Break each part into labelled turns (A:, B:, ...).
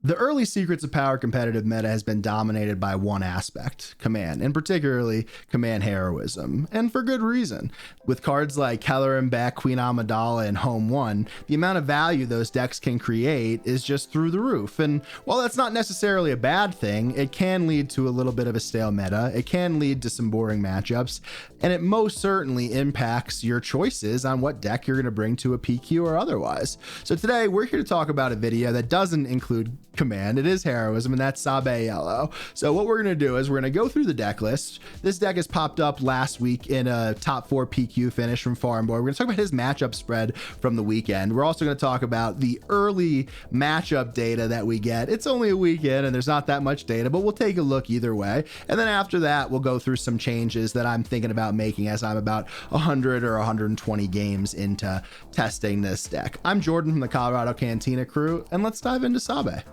A: The early Secrets of Power competitive meta has been dominated by one aspect, command, and particularly command heroism, and for good reason. With cards like Keller and Beck, Queen Amidala, and Home 1, the amount of value those decks can create is just through the roof, and while that's not necessarily a bad thing, it can lead to a little bit of a stale meta, it can lead to some boring matchups, and it most certainly impacts your choices on what deck you're going to bring to a PQ or otherwise. So today, we're here to talk about a video that doesn't include command. It is heroism, and that's Sabè Yellow. So what we're going to do is we're going to go through the deck list. This deck has popped up last week in a top 4 PQ finish from Farmboy. We're going to talk about his matchup spread from the weekend. We're also going to talk about the early matchup data that we get. It's only a weekend and there's not that much data, but we'll take a look either way. And then after that, we'll go through some changes that I'm thinking about making as I'm about 100 or 120 games into testing this deck. I'm Jordan from the Colorado Cantina Crew, and let's dive into Sabè.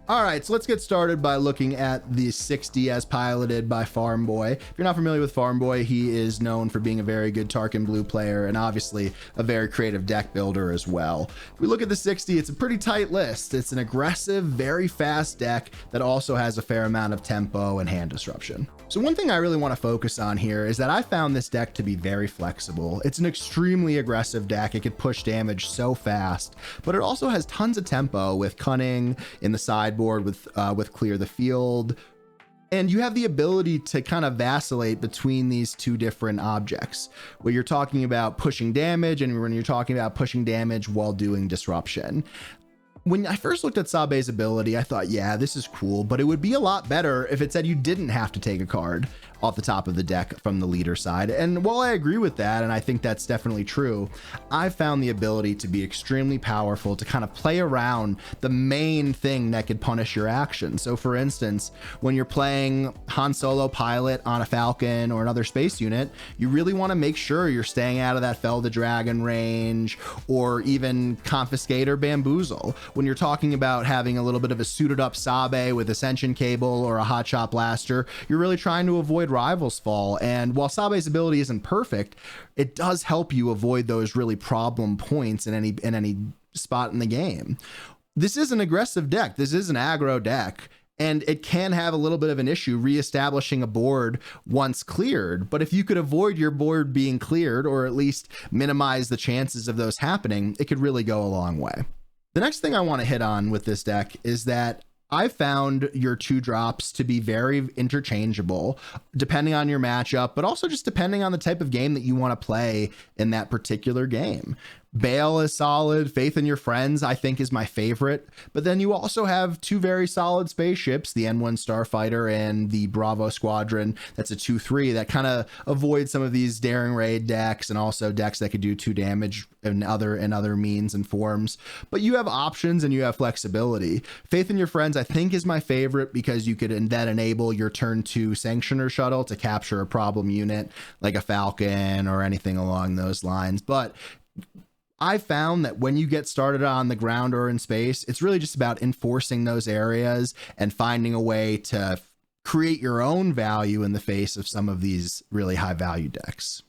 A: All right, so let's get started by looking at the 60 as piloted by Farmboy. If you're not familiar with Farmboy, he is known for being a very good Tarkin Blue player and obviously a very creative deck builder as well. If we look at the 60, it's a pretty tight list. It's an aggressive, very fast deck that also has a fair amount of tempo and hand disruption. So one thing I really want to focus on here is that I found this deck to be very flexible. It's an extremely aggressive deck. It could push damage so fast, but it also has tons of tempo with Cunning in the sideboard with Clear the Field. And you have the ability to kind of vacillate between these two different objects, where you're talking about pushing damage and when you're talking about pushing damage while doing disruption. When I first looked at Sabè's ability, I thought, yeah, this is cool, but it would be a lot better if it said you didn't have to take a card off the top of the deck from the leader side. And while I agree with that, and I think that's definitely true, I found the ability to be extremely powerful to kind of play around the main thing that could punish your action. So for instance, when you're playing Han Solo pilot on a Falcon or another space unit, you really want to make sure you're staying out of that Fell the Dragon range or even Confiscate or Bamboozle. When you're talking about having a little bit of a suited up Sabè with Ascension Cable or a Hot Shot Blaster, you're really trying to avoid Rival's Fall. And while Sabè's ability isn't perfect, it does help you avoid those really problem points in any spot in the game. This is an aggressive deck. This is an aggro deck, and it can have a little bit of an issue reestablishing a board once cleared. But if you could avoid your board being cleared, or at least minimize the chances of those happening, it could really go a long way. The next thing I want to hit on with this deck is that I found your 2-drops to be very interchangeable depending on your matchup, but also just depending on the type of game that you want to play in that particular game. Bale is solid. Faith in Your Friends, I think, is my favorite. But then you also have 2 very solid spaceships, the N1 Starfighter and the Bravo Squadron. That's a 2/3 that kind of avoids some of these Daring Raid decks and also decks that could do 2 damage in other means and forms. But you have options and you have flexibility. Faith in Your Friends, I think, is my favorite because you could then enable your turn 2 Sanctioner Shuttle to capture a problem unit like a Falcon or anything along those lines. But I found that when you get started on the ground or in space, it's really just about enforcing those areas and finding a way to create your own value in the face of some of these really high value decks.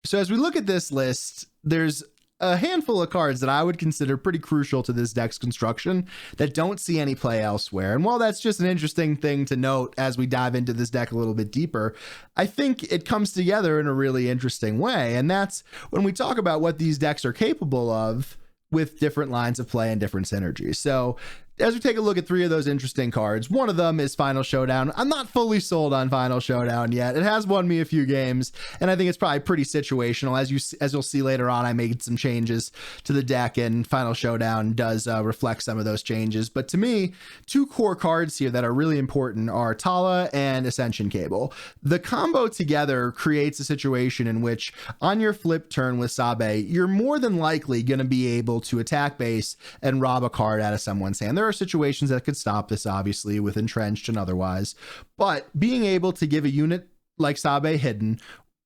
A: So as we look at this list, there's a handful of cards that I would consider pretty crucial to this deck's construction that don't see any play elsewhere. And while that's just an interesting thing to note as we dive into this deck a little bit deeper, I think it comes together in a really interesting way. And that's when we talk about what these decks are capable of with different lines of play and different synergies. So as we take a look at 3 of those interesting cards, one of them is Final Showdown. I'm not fully sold on Final Showdown yet. It has won me a few games, and I think it's probably pretty situational. As you'll see later on, I made some changes to the deck, and Final Showdown does reflect some of those changes. But to me, 2 core cards here that are really important are Tala and Ascension Cable. The combo together creates a situation in which on your flip turn with Sabè, you're more than likely going to be able to attack base and rob a card out of someone's hand. There are situations that could stop this, obviously, with Entrenched and otherwise, but being able to give a unit like Sabè hidden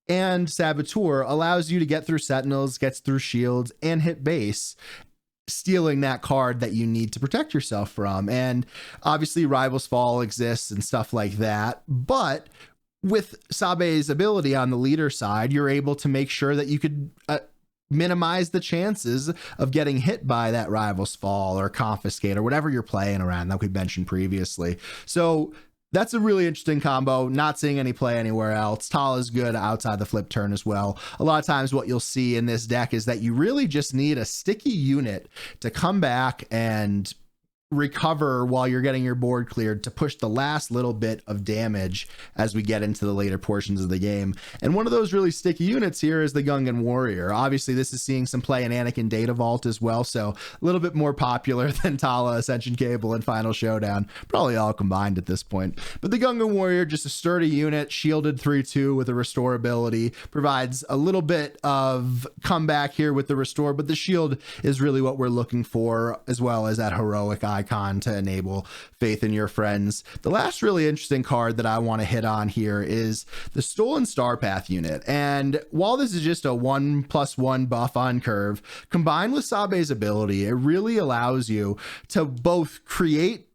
A: and Saboteur allows you to get through Sentinels, gets through shields, and hit base, stealing that card that you need to protect yourself from. And obviously Rival's Fall exists and stuff like that, but with Sabè's ability on the leader side, you're able to make sure that you could minimize the chances of getting hit by that Rival's Fall or Confiscate or whatever you're playing around that we mentioned previously. So that's a really interesting combo. Not seeing any play anywhere else. Tala is good outside the flip turn as well. A lot of times what you'll see in this deck is that you really just need a sticky unit to come back and recover while you're getting your board cleared to push the last little bit of damage as we get into the later portions of the game. And one of those really sticky units here is the Gungan Warrior. Obviously, this is seeing some play in Anakin Data Vault as well, so a little bit more popular than Tala, Ascension Cable, and Final Showdown, probably all combined at this point. But the Gungan Warrior, just a sturdy unit, shielded 3/2 with a restore ability, provides a little bit of comeback here with the restore, but the shield is really what we're looking for, as well as that heroic icon to enable faith in your friends. The last really interesting card that I want to hit on here is the Stolen Star Path unit. And while this is just a 1+1 buff on curve, combined with Sabè's ability, it really allows you to both create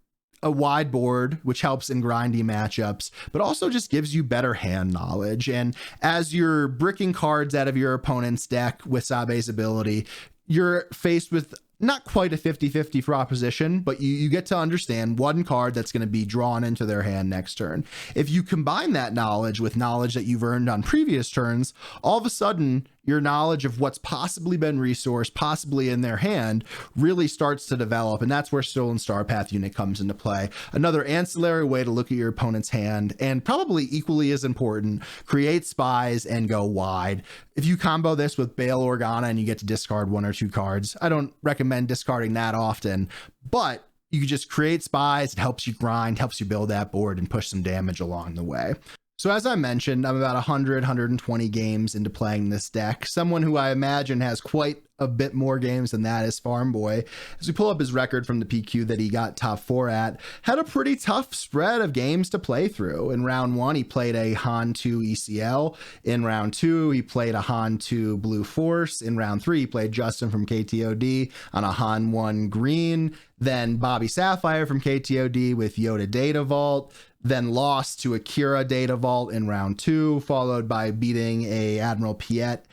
A: a wide board, which helps in grindy matchups, but also just gives you better hand knowledge. And as you're bricking cards out of your opponent's deck with Sabè's ability, you're faced with not quite a 50-50 proposition, but you get to understand one card that's going to be drawn into their hand next turn. If you combine that knowledge with knowledge that you've earned on previous turns, all of a sudden your knowledge of what's possibly been resourced, possibly in their hand, really starts to develop. And that's where Stolen Star Path unit comes into play. Another ancillary way to look at your opponent's hand, and probably equally as important, create spies and go wide. If you combo this with Bail Organa and you get to discard 1 or 2 cards, I don't recommend discarding that often, but you just create spies. It helps you grind, helps you build that board and push some damage along the way. So as I mentioned, I'm about 120 games into playing this deck. Someone who I imagine has quite a bit more games than that is Farmboy. As we pull up his record from the PQ that he got top 4 at, had a pretty tough spread of games to play through. In round 1, he played a Han 2 ECL. In round 2, he played a Han 2 Blue Force. In round 3, he played Justin from KTOD on a Han 1 Green. Then Bobby Sapphire from KTOD with Yoda Data Vault. Then lost to Akira Data Vault in round 2, followed by beating a Admiral Piet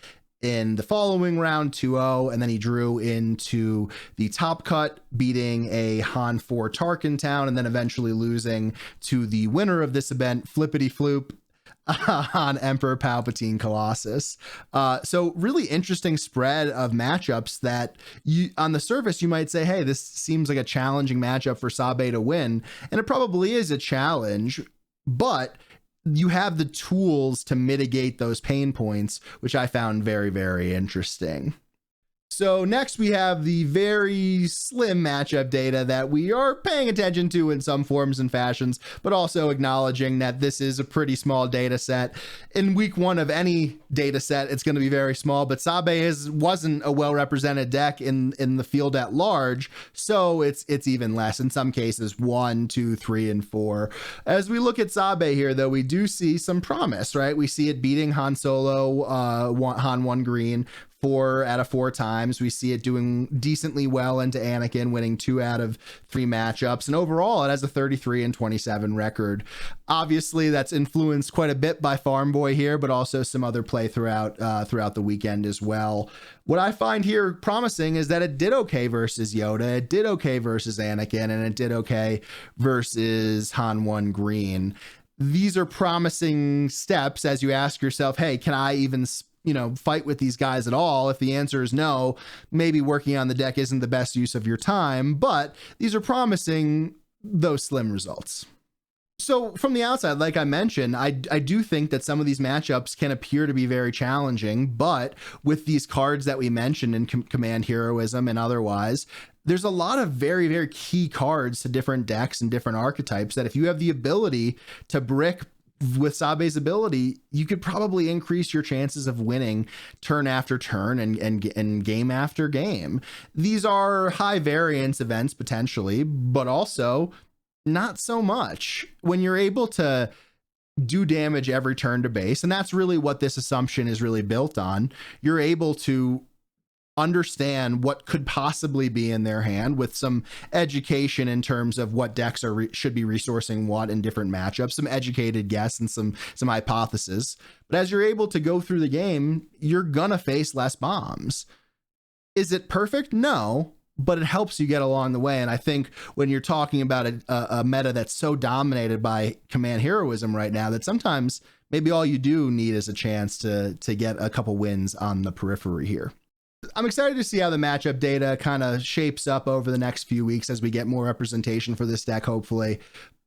A: in the following round 2-0, and then he drew into the top cut, beating a Han 4 Tarkin Town, and then eventually losing to the winner of this event, Flippity Floop, on Emperor Palpatine Colossus. So really interesting spread of matchups that you, on the surface, you might say, hey, this seems like a challenging matchup for Sabè to win. And it probably is a challenge, but you have the tools to mitigate those pain points, which I found very, very interesting. So next we have the very slim matchup data that we are paying attention to in some forms and fashions, but also acknowledging that this is a pretty small data set. In week 1 of any data set, it's going to be very small, but Sabè wasn't a well-represented deck in the field at large, so it's even less. In some cases, 1, 2, 3, and 4. As we look at Sabè here, though, we do see some promise, right? We see it beating Han Solo, Han 1 Green, 4 out of 4 times. We see it doing decently well into Anakin, winning 2 out of 3 matchups. And overall, it has a 33-27 record. Obviously, that's influenced quite a bit by Farmboy here, but also some other play throughout the weekend as well. What I find here promising is that it did okay versus Yoda, it did okay versus Anakin, and it did okay versus Han 1 Green. These are promising steps as you ask yourself, hey, can I even fight with these guys at all? If the answer is no, maybe working on the deck isn't the best use of your time, but these are promising, those slim results. So from the outside, like I mentioned, I do think that some of these matchups can appear to be very challenging, but with these cards that we mentioned in Command Heroism and otherwise, there's a lot of very, very key cards to different decks and different archetypes that if you have the ability to brick with Sabè's ability, you could probably increase your chances of winning turn after turn and game after game. These are high variance events potentially, but also not so much. When you're able to do damage every turn to base, and that's really what this assumption is really built on, you're able to understand what could possibly be in their hand with some education in terms of what decks should be resourcing what in different matchups, some educated guess and some hypotheses. But as you're able to go through the game, you're gonna face less bombs. Is it perfect? No, but it helps you get along the way. And I think when you're talking about a meta that's so dominated by command heroism right now, that sometimes maybe all you do need is a chance to get a couple wins on the periphery here. I'm excited to see how the matchup data kind of shapes up over the next few weeks as we get more representation for this deck, hopefully.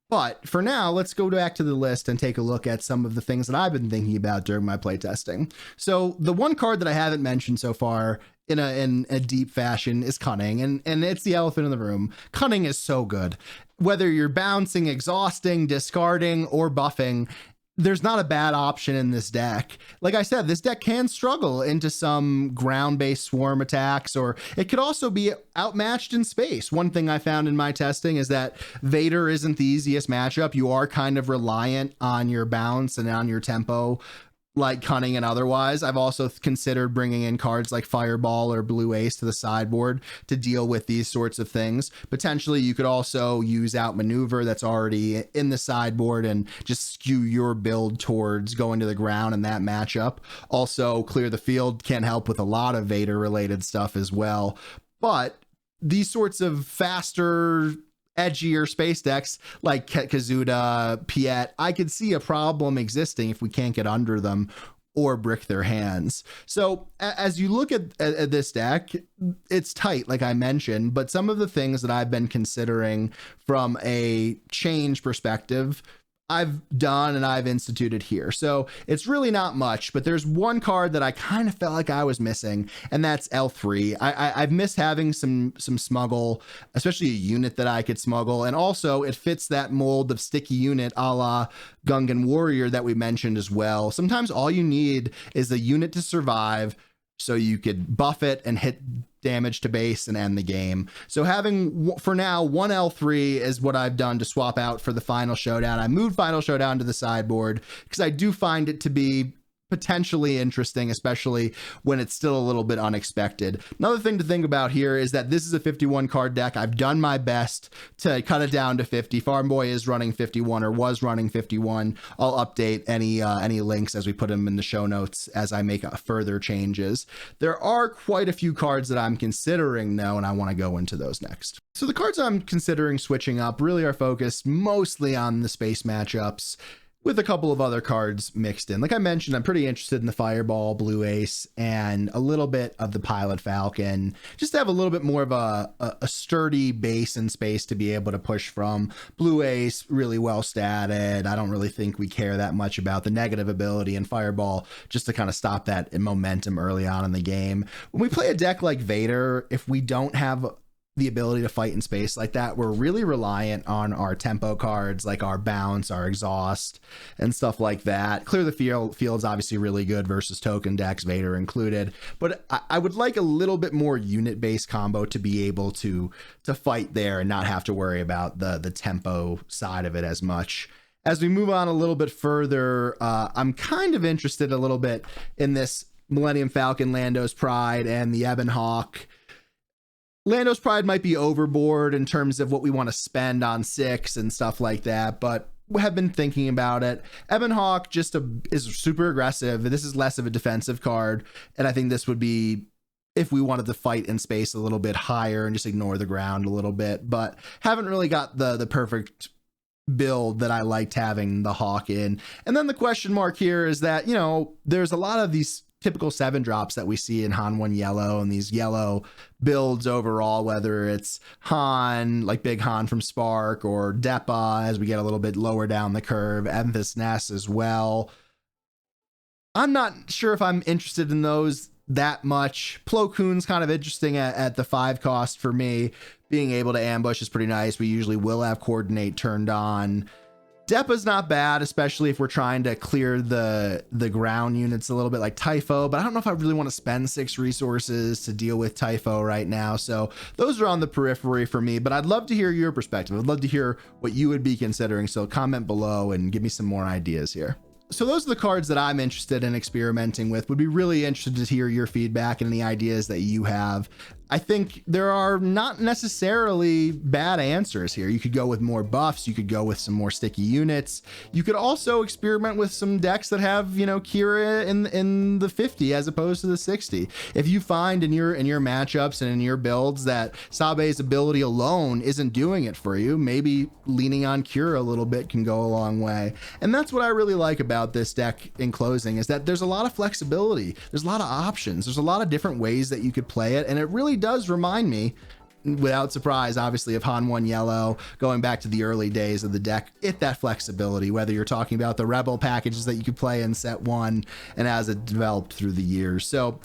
A: But for now, let's go back to the list and take a look at some of the things that I've been thinking about during my playtesting. So the one card that I haven't mentioned so far in a deep fashion is Cunning, and it's the elephant in the room. Cunning is so good. Whether you're bouncing, exhausting, discarding, or buffing, there's not a bad option in this deck. Like I said, this deck can struggle into some ground-based swarm attacks, or it could also be outmatched in space. One thing I found in my testing is that Vader isn't the easiest matchup. You are kind of reliant on your bounce and on your tempo, like Cunning and otherwise. I've also considered bringing in cards like Fireball or Blue Ace to the sideboard to deal with these sorts of things. Potentially, you could also use Outmaneuver that's already in the sideboard and just skew your build towards going to the ground in that matchup. Also, Clear the Field can help with a lot of Vader-related stuff as well. But these sorts of faster, edgier space decks like Kazuda, Piet, I could see a problem existing if we can't get under them or brick their hands. So as you look at this deck, it's tight, like I mentioned, but some of the things that I've been considering from a change perspective, I've done and I've instituted here. So it's really not much, but there's one card that I kind of felt like I was missing, and that's L3. I've missed having some smuggle, especially a unit that I could smuggle. And also it fits that mold of sticky unit a la Gungan Warrior that we mentioned as well. Sometimes all you need is a unit to survive, so you could buff it and hit damage to base and end the game. So having, for now, one L3 is what I've done to swap out for the Final Showdown. I moved Final Showdown to the sideboard because I do find it to be potentially interesting, especially when it's still a little bit unexpected. Another thing to think about here is that this is a 51 card deck. I've done my best to cut it down to 50. Farmboy is running 51 or was running 51. I'll update any links as we put them in the show notes as I make further changes. There are quite a few cards that I'm considering though, and I want to go into those next. So the cards I'm considering switching up really are focused mostly on the space matchups, with a couple of other cards mixed in. Like I mentioned, I'm pretty interested in the Fireball, Blue Ace, and a little bit of the Pilot Falcon, just to have a little bit more of a sturdy base in space to be able to push from. Blue Ace, really well statted. I don't really think we care that much about the negative ability, and Fireball, just to kind of stop that momentum early on in the game. When we play a deck like Vader, if we don't have the ability to fight in space like that, we're really reliant on our tempo cards like our bounce, our exhaust, and stuff like that. Clear the Field's obviously really good versus token decks, Vader included, but I would like a little bit more unit based combo to be able to fight there and not have to worry about the tempo side of it as much. As we move on a little bit further, I'm kind of interested a little bit in this Millennium Falcon, Lando's Pride, and the Ebon Hawk. Lando's Pride might be overboard in terms of what we want to spend on 6 and stuff like that, but we have been thinking about it. Ebon Hawk is super aggressive. This is less of a defensive card, and I think this would be if we wanted to fight in space a little bit higher and just ignore the ground a little bit, but haven't really got the perfect build that I liked having the Hawk in. And then the question mark here is that, you know, there's a lot of these typical 7 drops that we see in Han 1 Yellow and these yellow builds overall, whether it's Han, like Big Han from Spark, or Depa as we get a little bit lower down the curve, Emphas Ness as well. I'm not sure if I'm interested in those that much. Plo Koon's kind of interesting at the 5 cost for me. Being able to ambush is pretty nice. We usually will have Coordinate turned on. Depa's not bad, especially if we're trying to clear the ground units a little bit like Typho, but I don't know if I really want to spend 6 resources to deal with Typho right now. So those are on the periphery for me, but I'd love to hear your perspective. I'd love to hear what you would be considering. So comment below and give me some more ideas here. So those are the cards that I'm interested in experimenting with. Would be really interested to hear your feedback and any ideas that you have. I think there are not necessarily bad answers here. You could go with more buffs. You could go with some more sticky units. You could also experiment with some decks that have, you know, Kira in the 50 as opposed to the 60. If you find in your matchups and in your builds that Sabè's ability alone isn't doing it for you, maybe leaning on Kira a little bit can go a long way. And that's what I really like about this deck in closing, is that there's a lot of flexibility. There's a lot of options. There's a lot of different ways that you could play it. And it really does remind me, without surprise, obviously, of Han 1 Yellow, going back to the early days of the deck. That flexibility, whether you're talking about the Rebel packages that you could play in set 1 and as it developed through the years. So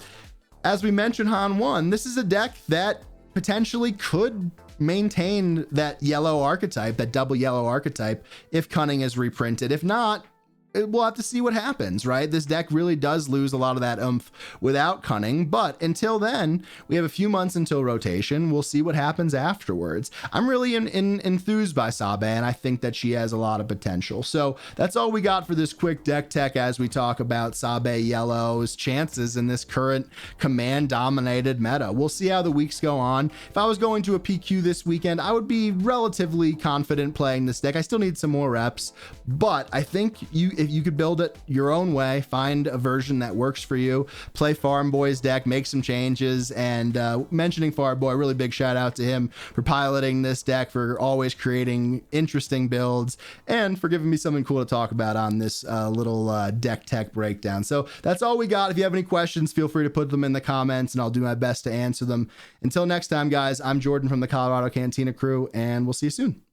A: as we mentioned, Han 1, this is a deck that potentially could maintain that yellow archetype, that double yellow archetype, if Cunning is reprinted. If not, we'll have to see what happens, right? This deck really does lose a lot of that oomph without Cunning, but until then, we have a few months until rotation. We'll see what happens afterwards. I'm really enthused by Sabè, and I think that she has a lot of potential. So that's all we got for this quick deck tech as we talk about Sabè Yellow's chances in this current command-dominated meta. We'll see how the weeks go on. If I was going to a PQ this weekend, I would be relatively confident playing this deck. I still need some more reps, but I think if you could build it your own way, find a version that works for you, play Farmboy's deck, make some changes. And mentioning Farmboy, really big shout out to him for piloting this deck, for always creating interesting builds, and for giving me something cool to talk about on this little deck tech breakdown. So that's all we got. If you have any questions, feel free to put them in the comments and I'll do my best to answer them. Until next time, guys, I'm Jordan from the Colorado Cantina Crew, and we'll see you soon.